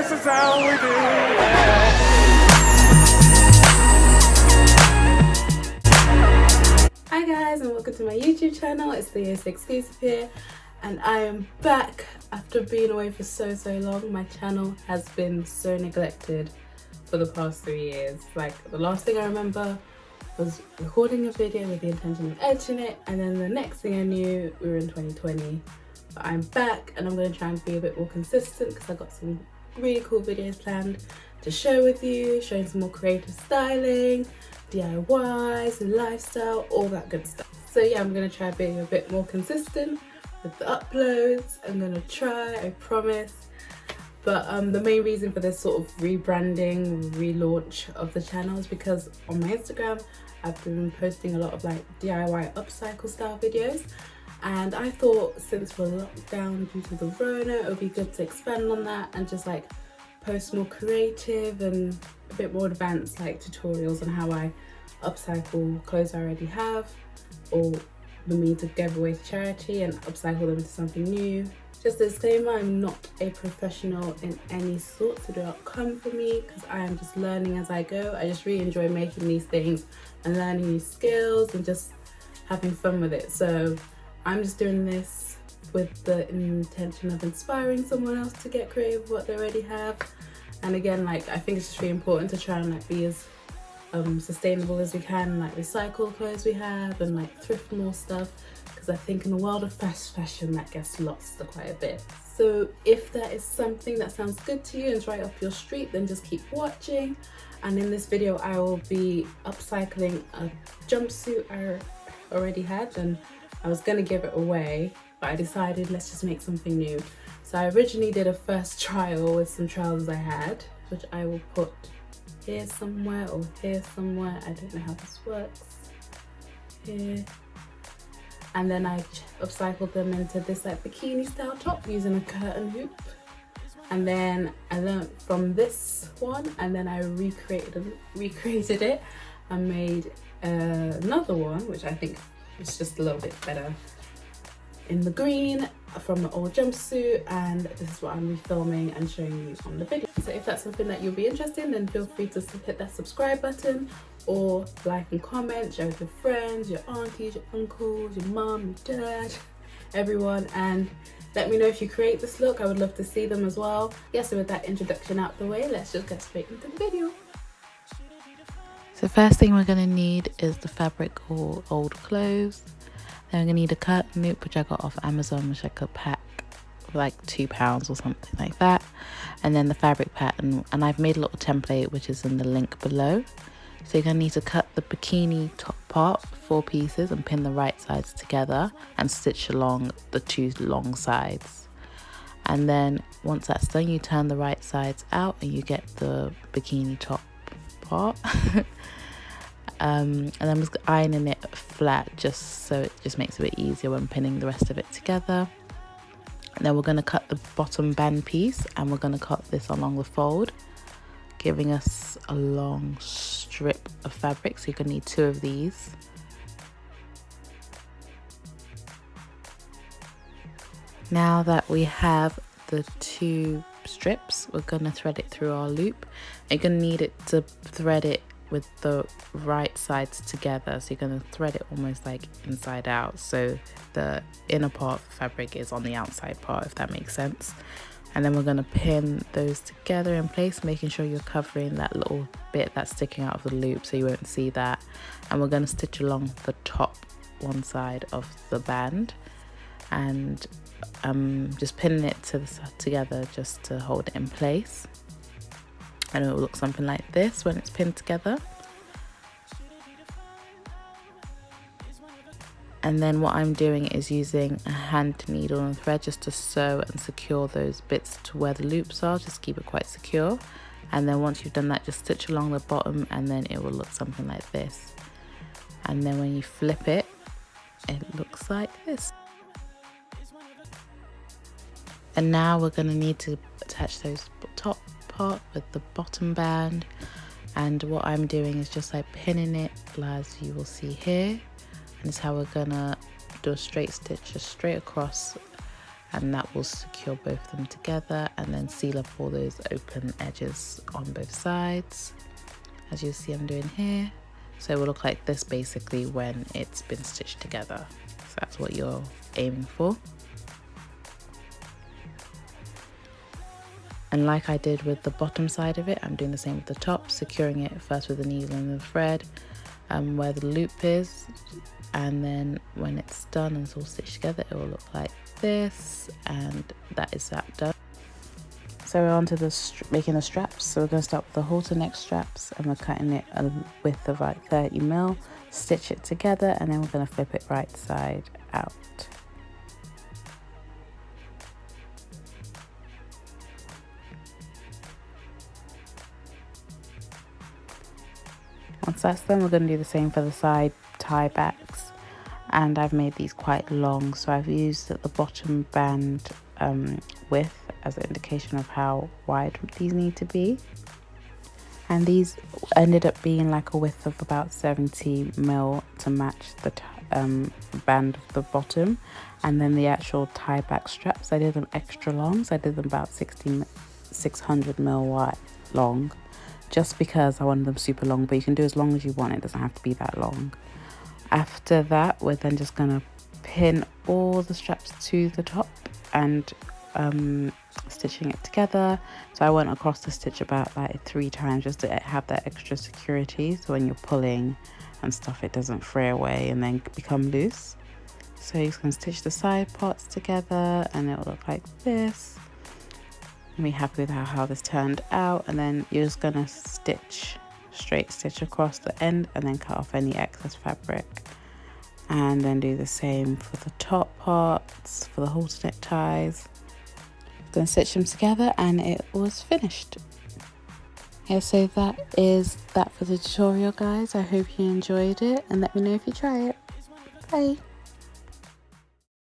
this is how we do it. Hi guys, and welcome to my YouTube channel. It's the Year 6 Exclusive here, and I am back after being away for so long. My channel has been so neglected for the past 3 years. Like, the last thing I remember was recording a video with the intention of editing it, and then the next thing I knew, we were in 2020. But I'm back, and I'm going to try and be a bit more consistent because I've got some really cool videos planned to share with you, showing some more creative styling, DIYs and lifestyle, all that good stuff. So yeah, I'm going to try being a bit more consistent with the uploads. I'm going to try, I promise. But the main reason for this sort of rebranding, relaunch of the channel is because on my Instagram, I've been posting a lot of like DIY upcycle style videos. And I thought since we're locked down due to the Rona, it would be good to expand on that and just like post more creative and a bit more advanced like tutorials on how I upcycle clothes I already have, or the means to give away to charity and upcycle them into something new. Just a disclaimer, I'm not a professional in any sort, so do not come for me because I am just learning as I go. I just really enjoy making these things and learning new skills and just having fun with it. So I'm just doing this with the intention of inspiring someone else to get creative with what they already have. And again, like, I think it's just really important to try and like be as sustainable as we can, like recycle clothes we have and like thrift more stuff, because I think in the world of fast fashion that gets lost quite a bit. So if that is something that sounds good to you and it's right up your street, then just keep watching. And in this video I will be upcycling a jumpsuit I already had, and I was gonna give it away, but I decided let's just make something new. So I originally did a first trial with some trousers I had, which I will put here somewhere or here somewhere. I don't know how this works. Here. And then I upcycled them into this like bikini style top using a curtain hoop. And then I learned from this one, and then I recreated it and made another one, which I think is just a little bit better in the green from the old jumpsuit, and this is what I'm refilming and showing you on the video. So if that's something that you'll be interested in, then feel free to hit that subscribe button or like and comment, share with your friends, your aunties, your uncles, your mum, your dad, everyone, and let me know if you create this look. I would love to see them as well. Yeah, so with that introduction out the way, let's just get straight into the video. So first thing we're going to need is the fabric or old clothes. Then we're going to need a curtain loop, which I got off Amazon, which I could pack for like £2 or something like that. And then the fabric pattern, and I've made a little template which is in the link below. So you're going to need to cut the bikini top part, 4 pieces, and pin the right sides together and stitch along the 2 long sides. And then once that's done, you turn the right sides out and you get the bikini top part. And then I'm just ironing it flat just so it just makes it a bit easier when pinning the rest of it together. And then we're going to cut the bottom band piece, and we're going to cut this along the fold, giving us a long strip of fabric. So you're going to need 2 of these. Now that we have the 2 strips, we're going to thread it through our loop. You're going to need it to thread it with the right sides together, so you're going to thread it almost like inside out, so the inner part of the fabric is on the outside part, if that makes sense. And then we're going to pin those together in place, making sure you're covering that little bit that's sticking out of the loop so you won't see that. And we're going to stitch along the top one side of the band, and just pinning it together just to hold it in place. And it will look something like this when it's pinned together. And then what I'm doing is using a hand needle and thread just to sew and secure those bits to where the loops are, just keep it quite secure. And then once you've done that, just stitch along the bottom, and then it will look something like this. And then when you flip it, it looks like this. And now we're going to need to attach those top part with the bottom band, and what I'm doing is just like pinning it as you will see here, and it's how we're gonna do a straight stitch just straight across and that will secure both of them together and then seal up all those open edges on both sides, as you see I'm doing here. So it will look like this basically when it's been stitched together. So that's what you're aiming for. And like I did with the bottom side of it, I'm doing the same with the top, securing it first with the needle and the thread where the loop is, and then when it's done and it's all stitched together, it will look like this, and that is that done. So we're on to the making the straps. So we're going to start with the halter neck straps, and we're cutting it a width of like 30mm, stitch it together, and then we're going to flip it right side out. Once that's done, we're going to do the same for the side tie backs, and I've made these quite long, so I've used the bottom band width as an indication of how wide these need to be, and these ended up being like a width of about 70mm to match the band of the bottom. And then the actual tie back straps, I did them extra long, so I did them about 600mm wide long, just because I wanted them super long, but you can do as long as you want, it doesn't have to be that long. After that, we're then just gonna pin all the straps to the top and stitching it together. So I went across the stitch about like 3 times just to have that extra security, so when you're pulling and stuff it doesn't fray away and then become loose. So you're just gonna stitch the side parts together and it will look like this. I'm really happy with how this turned out, and then you're just gonna straight stitch across the end and then cut off any excess fabric, and then do the same for the top parts for the halter neck ties. Gonna stitch them together and it was finished. Yeah, so that is that for the tutorial, guys. I hope you enjoyed it, and let me know if you try it. Bye.